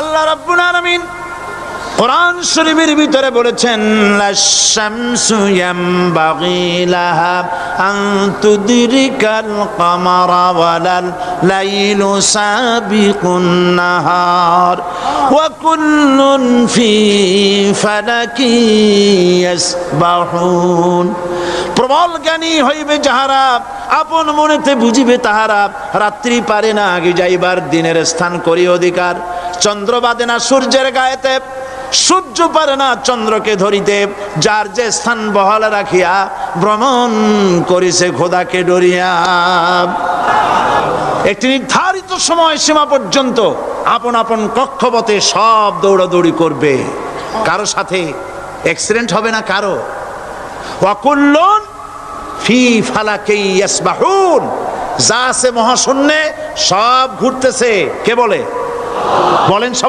আল্লাহ রাব্বুল আলামিন কোরআন শরীফের ভিতরে বলেছেন লাশ-শামসু ইয়ামবাগি লাহা আন তুদরিকাল কামারা ওয়ালাল লাইলু সাবিকুন নাহার ওয়া কুল্লুন ফি ফালাকি ইয়াসবাহুন। প্রবল জ্ঞানী হইবে যাহারা, আপন মনেতে বুঝিবে তাহারা। রাত্রি পারে না আগে যাইবার, দিনের স্থান করি অধিকার। চন্দ্র বাদে না সূর্যের গায়েতে, সূর্য পারে না চন্দ্রকে ধরিতে। যার যে স্থান বহাল রাখিয়া ভ্রমণ করিছে খোদাকে ডরিয়া। একটি নির্ধারিত সময় সীমা পর্যন্ত আপন আপন কক্ষপথে সব দৌড়াদৌড়ি করবে, কারো সাথে অ্যাক্সিডেন্ট হবে না কারো। ওয়াকুল্লুন ফি ফালাকি ইয়াসবাহুন, যা আছে মহাশূন্যে সব ঘুরতেছে। কে বলে? বলেন সব।